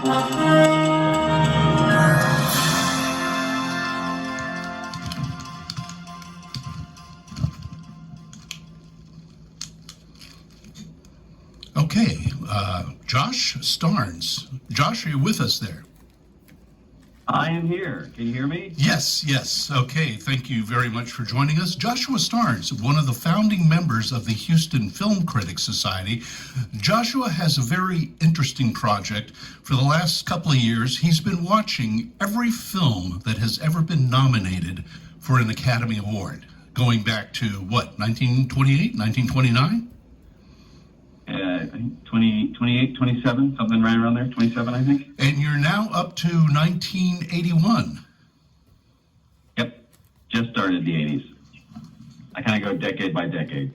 Okay, Josh Starnes. Josh, are you with us there? I am here. Can you hear me? Yes. Okay, thank you very much for joining us. Joshua Starnes, one of the founding members of the Houston Film Critics Society. Joshua has a very interesting project. For the last couple of years, he's been watching every film that has ever been nominated for an Academy Award, going back to, what, 1928, 1929? I think 28, 27, something right around there, 27, I think. And you're now up to 1981. Yep, just started the 80s. I kind of go decade by decade.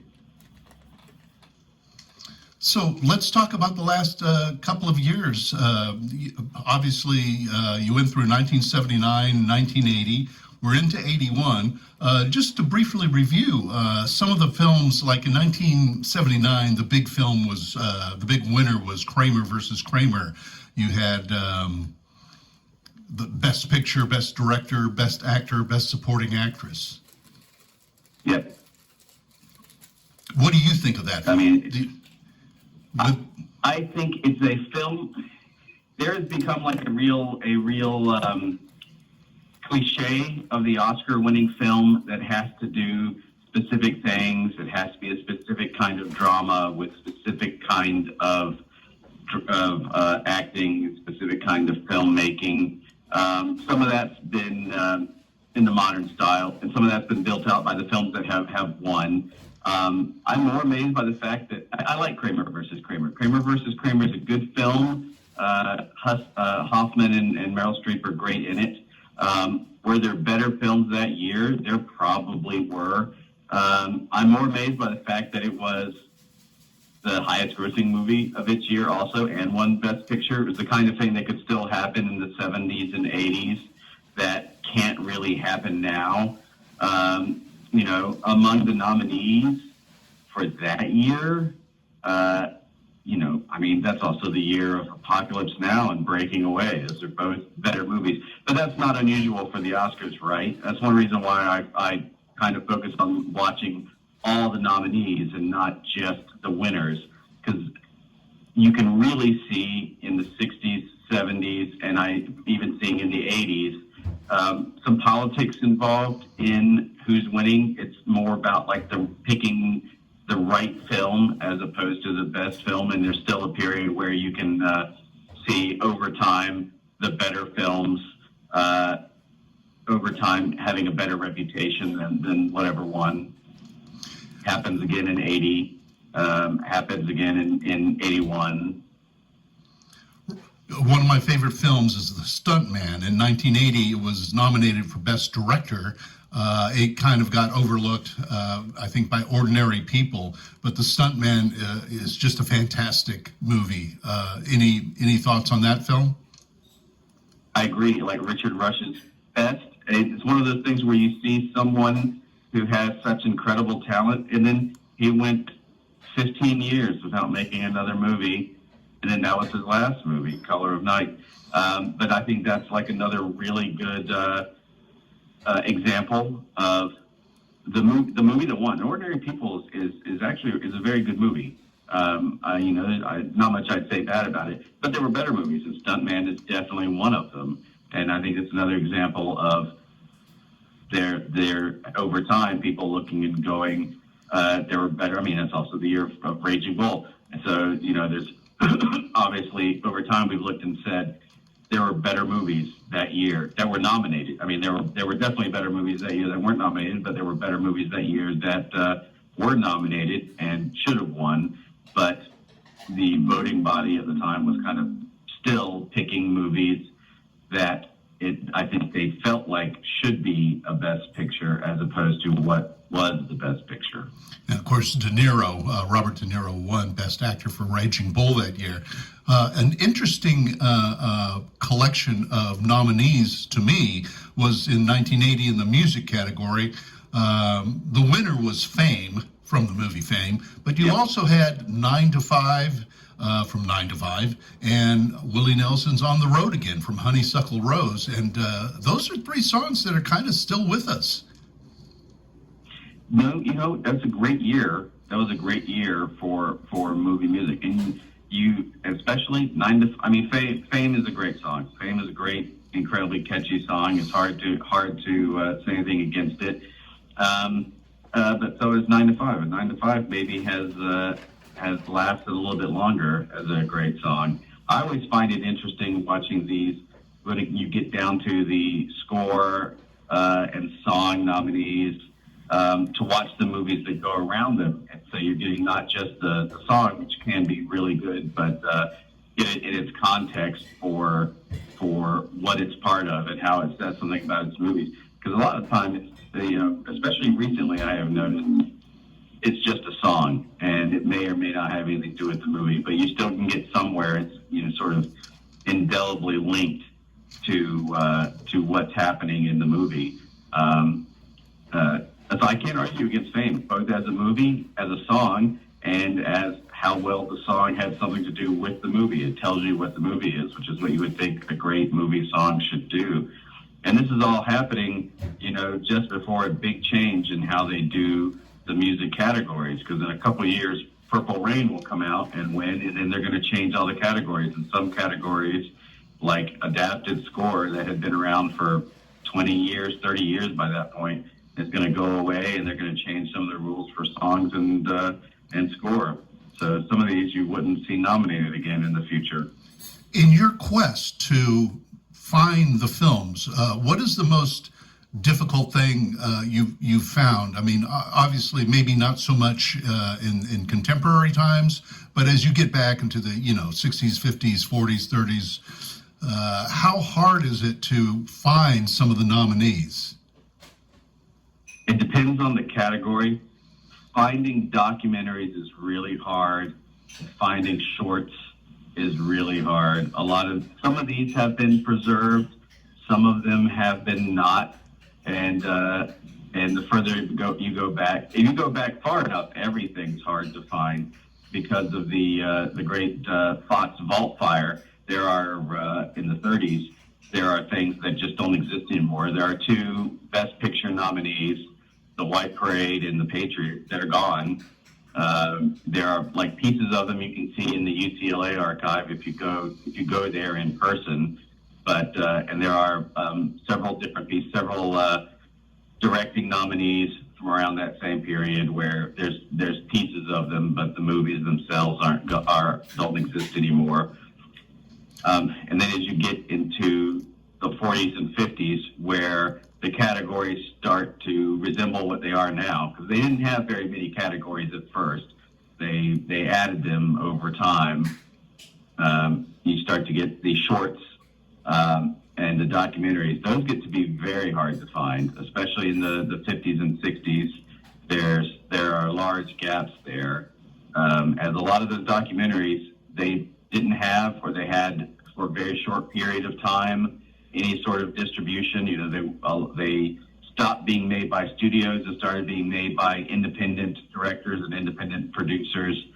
So let's talk about the last couple of years. Obviously, you went through 1979, 1980. We're into 81. Just to briefly review some of the films, like in 1979, the big film was, the big winner was Kramer versus Kramer. You had the Best Picture, Best Director, Best Actor, Best Supporting Actress. Yep. What do you think of that film? I mean, I think it's a film. There has become like a real cliche of the Oscar-winning film that has to do specific things. It has to be a specific kind of drama with specific kind of acting, specific kind of filmmaking. Some of that's been in the modern style, and some of that's been built out by the films that have won. I'm more amazed by the fact that I like Kramer versus Kramer. Kramer versus Kramer is a good film. Hoffman and Meryl Streep are great in it. Were there better films that year? There probably were. I'm more amazed by the fact that it was the highest grossing movie of its year also and won Best Picture. It was the kind of thing that could still happen in the 70s and 80s that can't really happen now. Among the nominees for that year, that's also the year of Apocalypse Now and Breaking Away. Those are both better movies. But that's not unusual for the Oscars, right? That's one reason why I kind of focus on watching all the nominees and not just the winners, because you can really see in the 60s, 70s, and even seeing in the 80s, some politics involved in who's winning. It's more about like picking the right film as opposed to the best film, and there's still a period where you can see over time the better films over time having a better reputation than whatever won. Happens again in 80, happens again in 81. One of my favorite films is The Stuntman. In 1980, it was nominated for Best Director. It kind of got overlooked, I think, by ordinary people. But The Stuntman is just a fantastic movie. Any thoughts on that film? I agree. Like Richard Rush's best. It's one of those things where you see someone who has such incredible talent, and then he went 15 years without making another movie, and then that was his last movie, Color of Night. But I think that's like another really good example of the movie that won. Ordinary People is a very good movie. Not much I'd say bad about it, but there were better movies, and Stuntman is definitely one of them. And I think it's another example of their over time people looking and going, there were better. I mean, it's also the year of Raging Bull, and so there's obviously over time we've looked and said there were better movies that year that were nominated. I mean, there were definitely better movies that year that weren't nominated, but there were better movies that year that were nominated and should have won. But the voting body at the time was kind of still picking movies that I think they felt like should be a Best Picture as opposed to what was the Best Picture. And of course, Robert De Niro won Best Actor for Raging Bull that year. An interesting collection of nominees to me was in 1980 in the music category. The winner was Fame from the movie Fame, but you Yep. also had 9 to 5 from 9 to 5, and Willie Nelson's On the Road Again from Honeysuckle Rose, and those are three songs that are kind of still with us. No, that's a great year. That was a great year for movie music, and you especially Fame is a great song. Fame is a great, incredibly catchy song. It's hard to say anything against it. But so is 9 to 5, and 9 to 5 maybe has lasted a little bit longer as a great song. I always find it interesting watching these when you get down to the score and song nominees. To watch the movies that go around them. And so you're getting not just the song, which can be really good, but in its context for what it's part of and how it says something about its movies. Because a lot of times, especially recently, I have noticed it's just a song, and it may or may not have anything to do with the movie, but you still can get somewhere it's sort of indelibly linked to what's happening in the movie. So I can't argue against Fame, both as a movie, as a song, and as how well the song had something to do with the movie. It tells you what the movie is, which is what you would think a great movie song should do. And this is all happening, just before a big change in how they do the music categories, because in a couple of years, Purple Rain will come out and win, and then they're going to change all the categories. And some categories, like adapted score that had been around for 20 years, 30 years by that point, is going to go away, and they're going to change some of the rules for songs and score. So some of these you wouldn't see nominated again in the future. In your quest to find the films, what is the most difficult thing you've found? I mean, obviously, maybe not so much in contemporary times, but as you get back into the 60s, 50s, 40s, 30s, how hard is it to find some of the nominees? It depends on the category. Finding documentaries is really hard. Finding shorts is really hard. Some of these have been preserved, some of them have been not. And the further you go back, if you go back far enough, everything's hard to find because of the great Fox Vault fire. There are in the 30s, there are things that just don't exist anymore. There are two Best Picture nominees, The White Parade and The Patriot, that are gone. There are like pieces of them you can see in the UCLA archive if you go there in person. But and there are several different pieces, several directing nominees from around that same period where there's pieces of them, but the movies themselves don't exist anymore. And then as you get into the 40s and 50s, where the categories start to resemble what they are now, because they didn't have very many categories at first. They added them over time. You start to get the shorts and the documentaries. Those get to be very hard to find, especially in the 50s and 60s. There are large gaps there, as a lot of those documentaries, they didn't have, or they had for a very short period of time, any sort of distribution. They stopped being made by studios and started being made by independent directors and independent producers.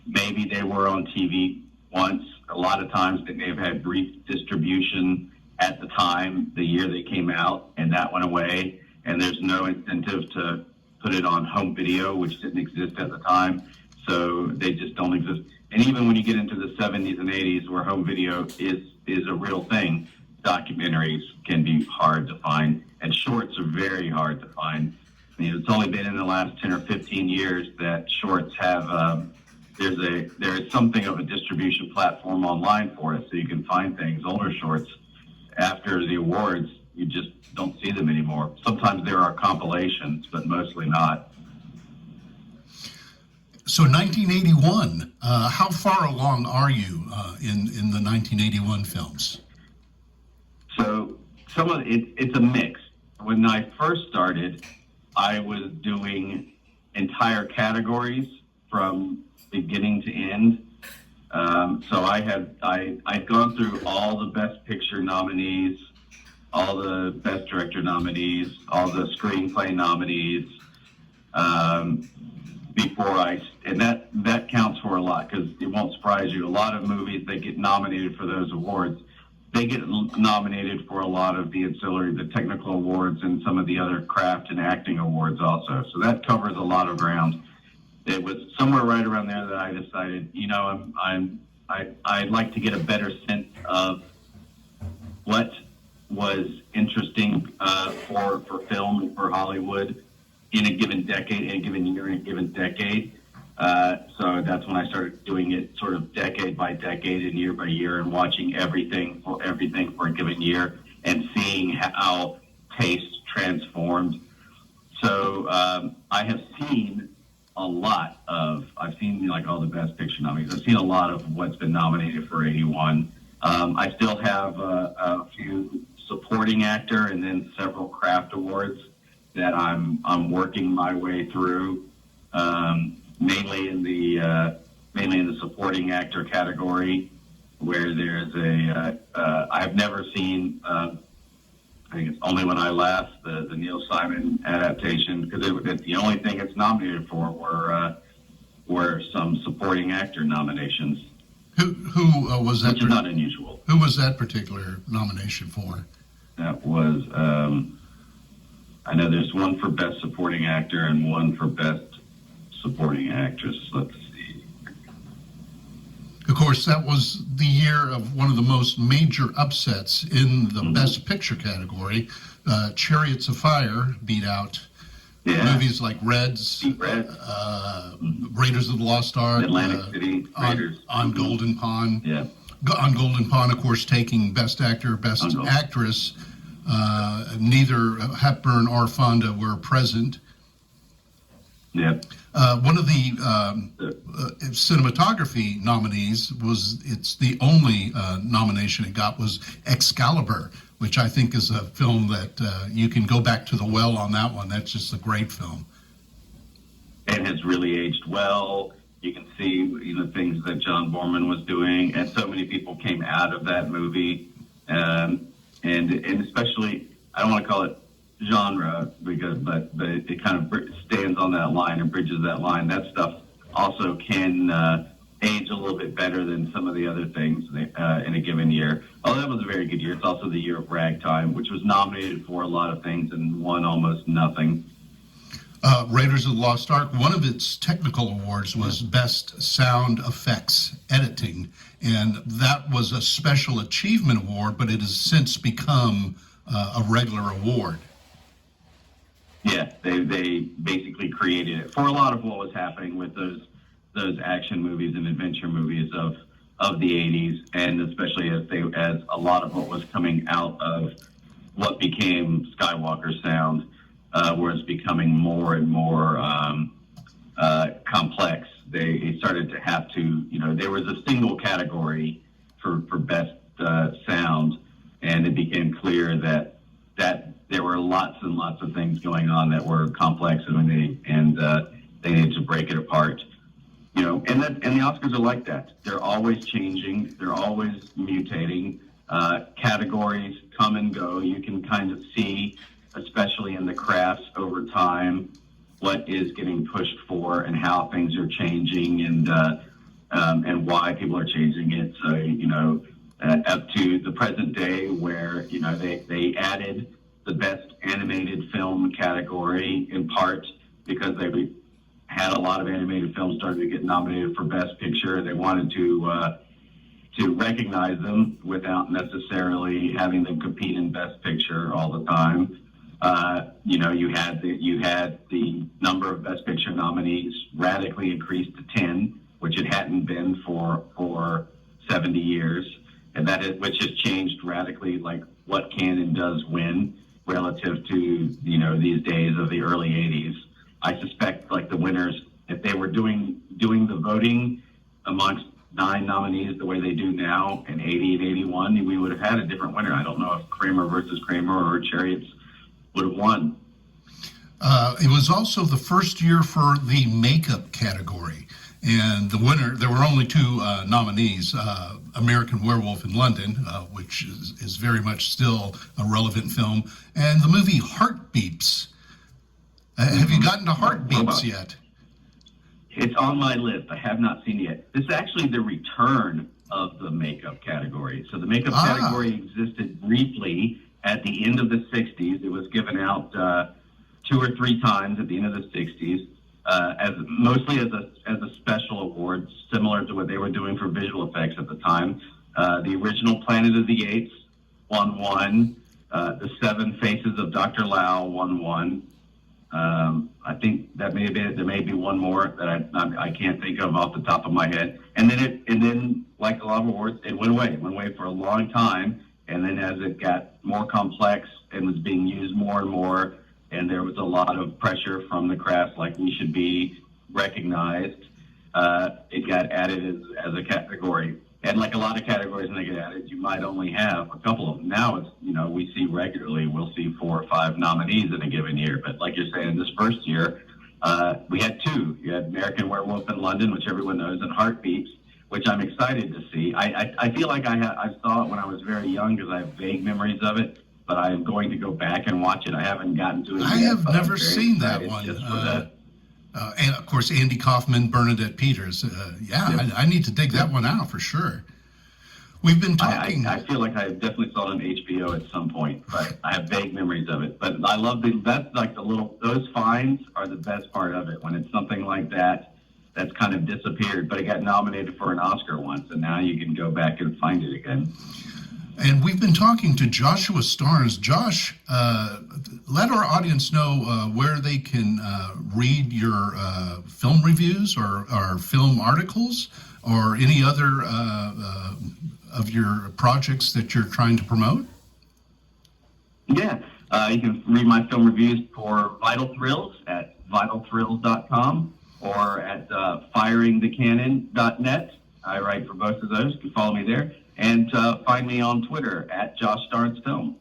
Maybe they were on TV once. A lot of times they may have had brief distribution at the time, the year they came out, and that went away. And there's no incentive to put it on home video, which didn't exist at the time. So they just don't exist. And even when you get into the 70s and 80s, where home video is a real thing, documentaries can be hard to find, and shorts are very hard to find. It's only been in the last 10 or 15 years that shorts have, there is something of a distribution platform online for us, so you can find things. Older shorts, after the awards, you just don't see them anymore. Sometimes there are compilations, but mostly not. So 1981, how far along are you in the 1981 films? So it's a mix. When I first started, I was doing entire categories from beginning to end. So I'd gone through all the Best Picture nominees, all the Best Director nominees, all the Screenplay nominees, and that counts for a lot, because it won't surprise you. A lot of movies that get nominated for those awards, they get nominated for a lot of the ancillary, the technical awards, and some of the other craft and acting awards also. So that covers a lot of ground. It was somewhere right around there that I decided, I'd like to get a better sense of what was interesting for film and for Hollywood in a given decade, in a given year, in a given decade. So that's when I started doing it sort of decade by decade and year by year, and watching everything for a given year and seeing how taste transformed. So I have seen I've seen like all the Best Picture nominees. I've seen a lot of what's been nominated for 81. I still have a few supporting actor and then several craft awards that I'm working my way through, mainly in the supporting actor category, where there's I've never seen. I think it's Only When I Laugh, the Neil Simon adaptation, because it's the only thing it's nominated for were some supporting actor nominations. Who was that? Which is not unusual. Who was that particular nomination for? That was, I know there's one for Best Supporting Actor and one for Best Supporting Actress. Let's see. Of course, that was the year of one of the most major upsets in the Best Picture category. Chariots of Fire beat out movies like Raiders of the Lost Ark, Atlantic City, Raiders. On Golden Pond. Yeah. On Golden Pond, of course, taking Best Actor, Best Actress. Neither Hepburn or Fonda were present. Yeah. One of the cinematography nominees it's the only nomination it got was Excalibur, which I think is a film that you can go back to the well on that one. That's just a great film. And has really aged well. You can see things that John Borman was doing, and so many people came out of that movie, and especially, I don't want to call it genre, but it kind of stands on that line and bridges that line. That stuff also can age a little bit better than some of the other things in a given year. Although that was a very good year. It's also the year of Ragtime, which was nominated for a lot of things and won almost nothing. Raiders of the Lost Ark, one of its technical awards was Best Sound Effects Editing, and that was a special achievement award, but it has since become a regular award. Yeah, they basically created it for a lot of what was happening with those action movies and adventure movies of the 80s, and especially as a lot of what was coming out of what became Skywalker sound was becoming more and more complex. They started to have to, there was a single category for best sound, and it became clear that there were lots and lots of things going on that were complex, and they needed to break it apart. And the Oscars are like that. They're always changing. They're always mutating. Categories come and go. You can kind of see, especially in the crafts over time, what is getting pushed for and how things are changing, and why people are changing it. So, up to the present day, where they added the best animated film category, in part because they had a lot of animated films starting to get nominated for Best Picture. They wanted to recognize them without necessarily having them compete in Best Picture all the time. You had the number of Best Picture nominees radically increased to 10, which it hadn't been for 70 years, and which has changed radically, like what can and does win relative to these days of the early 80s. I suspect like the winners, if they were doing the voting amongst 9 nominees the way they do now in 80 and 81, we would have had a different winner. I don't know if Kramer versus Kramer or Chariots would have won. It was also the first year for the makeup category, and the winner, there were only 2 nominees, American Werewolf in London, which is very much still a relevant film, and the movie Heartbeeps. Have you gotten to Heartbeeps yet? It's on my list. I have not seen it yet. This is actually the return of the makeup category. So the makeup category existed briefly at the end of the 60s. It was given out 2 or 3 times at the end of the 60s, mostly as a special award, similar to what they were doing for visual effects at the time. The original Planet of the Apes won 1. The 7 Faces of Dr. Lau won 1. I think that there may be one more that I can't think of off the top of my head. And then like a lot of awards, it went away. It went away for a long time. And then as it got more complex and was being used more and more, and there was a lot of pressure from the crafts, like we should be recognized, it got added as a category. And like a lot of categories when they get added, you might only have a couple of them. Now it's, we see regularly, we'll see 4 or 5 nominees in a given year. But like you're saying, this first year, we had 2. You had American Werewolf in London, which everyone knows, and Heartbeats, which I'm excited to see. I feel like I saw it when I was very young because I have vague memories of it, but I'm going to go back and watch it. I haven't gotten to it yet. I have never seen that one. Just for that. And of course, Andy Kaufman, Bernadette Peters. Yep. I need to dig that one out for sure. We've been talking. I feel like I definitely saw it on HBO at some point, but I have vague memories of it. But I love that's like those finds are the best part of it when it's something like that that's kind of disappeared, but it got nominated for an Oscar once, and now you can go back and find it again. And we've been talking to Joshua Starnes. Josh, let our audience know where they can read your film reviews or film articles or any other of your projects that you're trying to promote. Yeah, you can read my film reviews for Vital Thrills at vitalthrills.com or at firingthecannon.net. I write for both of those. You can follow me there. And find me on Twitter at Josh Starnes Film.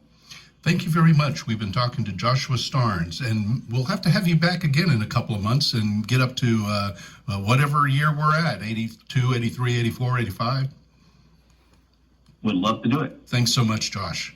Thank you very much. We've been talking to Joshua Starnes, and we'll have to have you back again in a couple of months and get up to whatever year we're at, 82, 83, 84, 85. Would love to do it. Thanks so much, Josh.